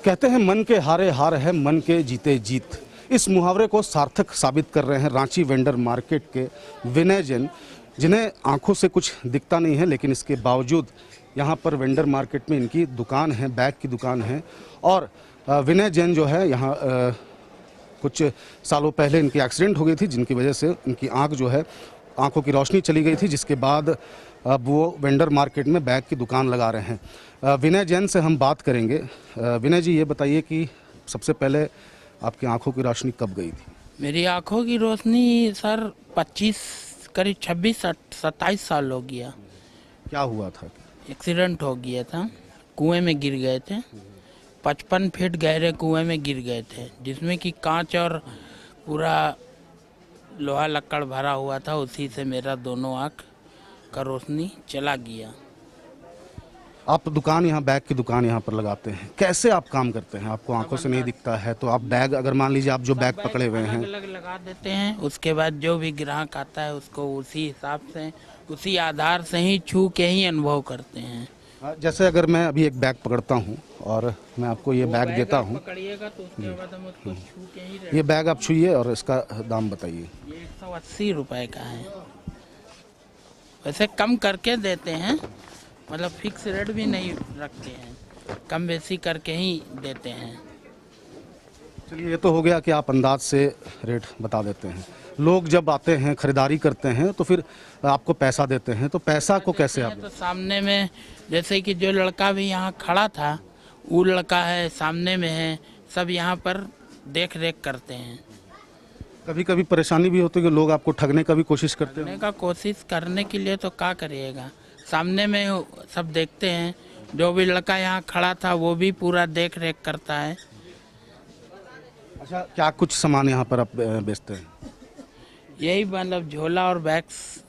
कहते हैं मन के हारे हार है, मन के जीते जीत। इस मुहावरे को सार्थक साबित कर रहे हैं रांची वेंडर मार्केट के विनय जैन, जिन्हें आंखों से कुछ दिखता नहीं है, लेकिन इसके बावजूद यहाँ पर वेंडर मार्केट में इनकी दुकान है, बैग की दुकान है। और विनय जैन जो है यहाँ कुछ सालों पहले इनकी एक्सीडेंट हो गई थी, जिनकी वजह से इनकी आंख जो है, आंखों की रोशनी चली गई थी, जिसके बाद अब वो वेंडर मार्केट में बैग की दुकान लगा रहे हैं। विनय जैन से हम बात करेंगे। विनय जी, ये बताइए कि सबसे पहले आपकी आंखों की रोशनी कब गई थी? मेरी आंखों की रोशनी सर 25 करीब 26-27 साल हो गया। क्या हुआ था? एक्सीडेंट हो गया था, कुएं में गिर गए थे। 55 फीट गहरे कुएं में गिर गए थे, जिसमें कि कांच और पूरा लोहा लक्कड़ भरा हुआ था। उसी से मेरा दोनों आँख का रोशनी चला गया। आप दुकान, यहाँ बैग की दुकान यहाँ पर लगाते हैं, कैसे आप काम करते हैं? आपको आंखों से नहीं दिखता है तो आप बैग, अगर मान लीजिए आप जो बैग पकड़े हुए हैं, अलग लगा देते हैं। उसके बाद जो भी ग्राहक आता है उसको उसी हिसाब से, उसी आधार से ही छू के ही अनुभव करते हैं। जैसे अगर मैं अभी एक बैग पकड़ता हूँ और मैं आपको ये बैग देता हूँ, पकड़िएगा तो उसके बाद हम उसको छू के ही ये बैग आप छुइए और इसका दाम बताइए। ये 180 रुपए का है। वैसे कम करके देते हैं, मतलब फिक्स रेट भी नहीं रखते हैं, कम बेसी करके ही देते हैं। चलिए, ये तो हो गया कि आप अंदाज से रेट बता देते हैं। लोग जब आते हैं, खरीदारी करते हैं, तो फिर आपको पैसा देते हैं, तो पैसा को कैसे आप? तो सामने में, जैसे कि जो लड़का भी यहाँ खड़ा था, वो लड़का है, सामने में है, सब यहाँ पर देख रेख करते हैं। कभी कभी परेशानी भी होती है कि लोग आपको ठगने का भी कोशिश करते हैं। ठगने का कोशिश करने के लिए तो क्या करिएगा, सामने में सब देखते हैं। जो भी लड़का यहाँ खड़ा था वो भी पूरा देख रेख करता है। अच्छा, क्या कुछ सामान यहाँ पर आप बेचते हैं? यही मतलब झोला और बैग्स,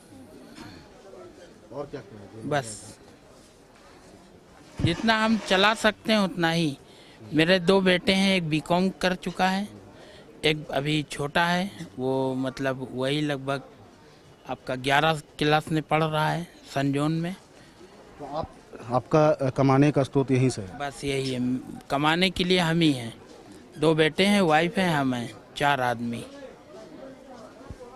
और क्या? बस जितना हम चला सकते हैं उतना ही। मेरे 2 बेटे हैं, एक बीकॉम कर चुका है, एक अभी छोटा है, वो मतलब वही लगभग आपका 11 क्लास में पढ़ रहा है, सन जोन में। तो आपका कमाने का स्रोत यहीं से है? बस यही है, कमाने के लिए हम ही हैं। 2 बेटे हैं, वाइफ है, हम हैं, 4 आदमी।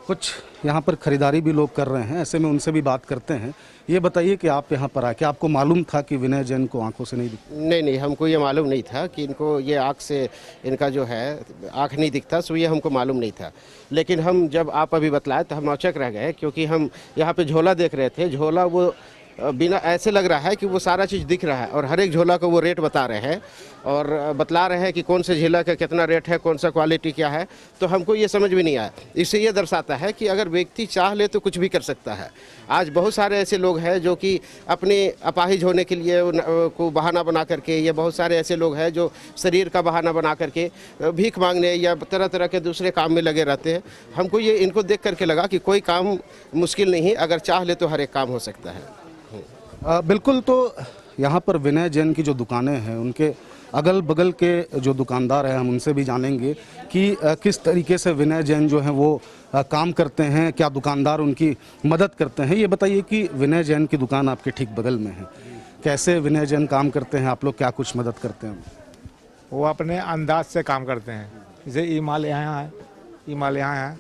कुछ यहाँ पर खरीदारी भी लोग कर रहे हैं, ऐसे में उनसे भी बात करते हैं। ये बताइए कि आप यहाँ पर आके आपको मालूम था कि विनय जैन को आंखों से नहीं दिखता? नहीं, हमको ये मालूम नहीं था कि इनको ये आँख से, इनका जो है आँख नहीं दिखता, सो ये हमको मालूम नहीं था। लेकिन हम जब आप अभी बतलाए तो हम औचक रह गए, क्योंकि हम यहाँ पे झोला देख रहे थे। झोला वो बिना, ऐसे लग रहा है कि वो सारा चीज़ दिख रहा है, और हर एक झोला को वो रेट बता रहे हैं और बतला रहे हैं कि कौन से झोला का कितना रेट है, कौन सा क्वालिटी क्या है। तो हमको ये समझ में नहीं आया। इससे ये दर्शाता है कि अगर व्यक्ति चाह ले तो कुछ भी कर सकता है। आज बहुत सारे ऐसे लोग हैं जो कि अपने अपाहिज होने के लिए को बहाना बना करके, या बहुत सारे ऐसे लोग हैं जो शरीर का बहाना बना करके भीख मांगने या तरह तरह के दूसरे काम में लगे रहते हैं। हमको ये इनको देख करके लगा कि कोई काम मुश्किल नहीं, अगर चाह ले तो हर एक काम हो सकता है। बिल्कुल। तो यहाँ पर विनय जैन की जो दुकानें हैं, उनके अगल बगल के जो दुकानदार हैं, हम उनसे भी जानेंगे कि किस तरीके से विनय जैन जो हैं वो काम करते हैं, क्या दुकानदार उनकी मदद करते हैं। ये बताइए कि विनय जैन की दुकान आपके ठीक बगल में है, कैसे विनय जैन काम करते हैं, आप लोग क्या कुछ मदद करते हैं? वो अपने अंदाज से काम करते हैं। जैसे ये माल यहाँ है, ये माल यहाँ है,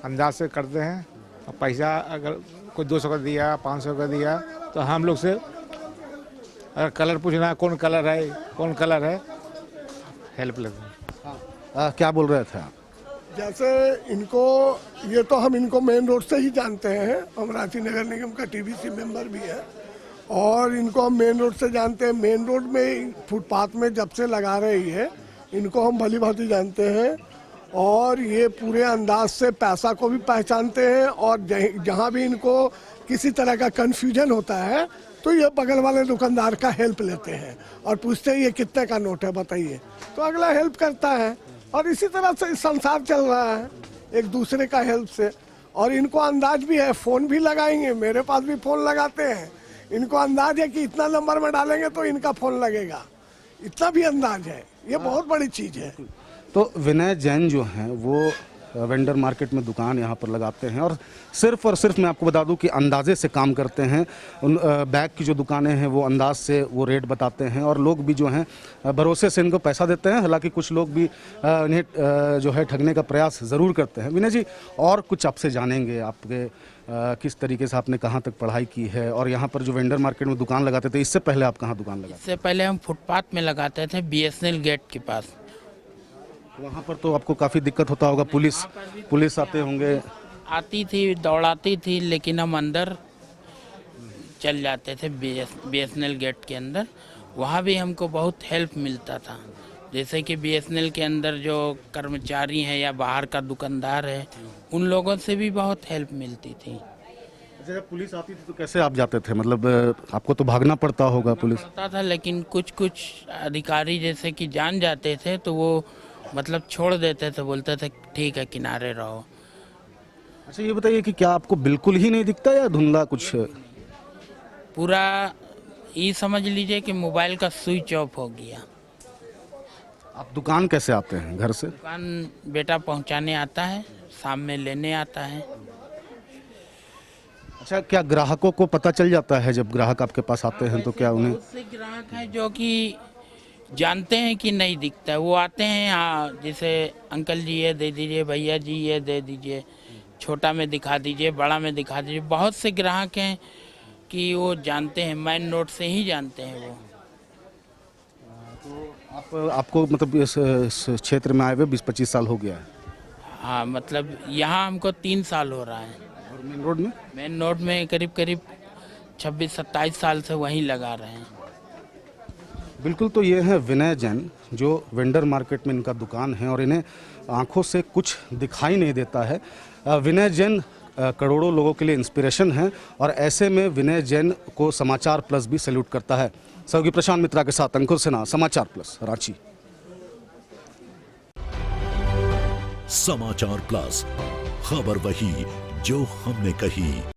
अंदाज से करते हैं। और पैसा अगर कोई 200 का दिया, 500 का दिया, तो हम लोग से अगर कलर पूछना है, कौन कलर है, हेल्प लेते हैं। क्या बोल रहे थे आप? जैसे इनको, ये तो हम इनको मेन रोड से ही जानते हैं, हम रांची नगर निगम का टीबीसी मेंबर भी है, और इनको हम मेन रोड से जानते हैं। मेन रोड में फुटपाथ में जब से लगा रही है, इनको हम भली भांति जानते हैं, और ये पूरे अंदाज से पैसा को भी पहचानते हैं। और जहाँ भी इनको किसी तरह का कन्फ्यूजन होता है तो ये बगल वाले दुकानदार का हेल्प लेते हैं और पूछते हैं ये कितने का नोट है बताइए, तो अगला हेल्प करता है। और इसी तरह से संसार चल रहा है, एक दूसरे का हेल्प से। और इनको अंदाज भी है, फ़ोन भी लगाएंगे, मेरे पास भी फ़ोन लगाते हैं। इनको अंदाज है कि इतना नंबर में डालेंगे तो इनका फ़ोन लगेगा, इतना भी अंदाज है। ये बहुत बड़ी चीज़ है। तो विनय जैन जो हैं वो वेंडर मार्केट में दुकान यहाँ पर लगाते हैं और सिर्फ मैं आपको बता दूं कि अंदाजे से काम करते हैं। उन बैग की जो दुकानें हैं वो अंदाज से वो रेट बताते हैं और लोग भी जो हैं भरोसे से इनको पैसा देते हैं। हालांकि कुछ लोग भी इन्हें जो है ठगने का प्रयास ज़रूर करते हैं। विनय जी, और कुछ आपसे जानेंगे, आपके किस तरीके से आपने कहाँ तक पढ़ाई की है और यहाँ पर जो वेंडर मार्केट में दुकान लगाते थे, इससे पहले आप कहाँ दुकान लगाते इससे पहले हम फुटपाथ में लगाते थे, BSNL गेट के पास। थे? वहाँ पर तो आपको काफ़ी दिक्कत होता होगा, पुलिस आते होंगे। आती थी, दौड़ाती थी, लेकिन हम अंदर चल जाते थे BSNL गेट के अंदर। वहाँ भी हमको बहुत हेल्प मिलता था। जैसे कि BSNL के अंदर जो कर्मचारी हैं या बाहर का दुकानदार है, उन लोगों से भी बहुत हेल्प मिलती थी। अच्छा, जब पुलिस आती थी तो कैसे आप जाते थे? मतलब आपको तो भागना पड़ता होगा पुलिस। पड़ता था, लेकिन कुछ अधिकारी जैसे कि जान जाते थे तो वो मतलब छोड़ देते थे, बोलते थे ठीक है किनारे रहो। अच्छा, ये बताइए कि क्या आपको बिल्कुल ही नहीं दिखता या धुंधला कुछ? पूरा ये समझ लीजिए कि मोबाइल का स्विच ऑफ हो गया। आप दुकान कैसे आते हैं घर से? दुकान बेटा पहुंचाने आता है, शाम में लेने आता है। अच्छा, क्या ग्राहकों को पता चल जाता है जब ग्राहक आपके पास आते हैं तो क्या उन्हें? बहुत से ग्राहक हैं जो कि जानते हैं कि नहीं दिखता है, वो आते हैं, हाँ जैसे अंकल जी ये दे दीजिए, भैया जी ये दे दीजिए, छोटा में दिखा दीजिए, बड़ा में दिखा दीजिए। बहुत से ग्राहक हैं कि वो जानते हैं, मेन रोड से ही जानते हैं वो। आपको मतलब इस क्षेत्र में आए हुए 20-25 साल हो गया है हाँ, मतलब यहाँ हमको 3 साल हो रहा है। और मेन रोड में? मेन रोड में करीब 26-27 साल से वहीं लगा रहे हैं। बिल्कुल, तो ये है विनय जैन जो वेंडर मार्केट में इनका दुकान है और इन्हें आंखों से कुछ दिखाई नहीं देता है। विनय जैन करोड़ों लोगों के लिए इंस्पिरेशन है और ऐसे में विनय जैन को समाचार प्लस भी सैल्यूट करता है। सहयोगी प्रशांत मित्रा के साथ अंकुर सिन्हा, समाचार प्लस, रांची। समाचार प्लस, खबर वही जो हमने कही।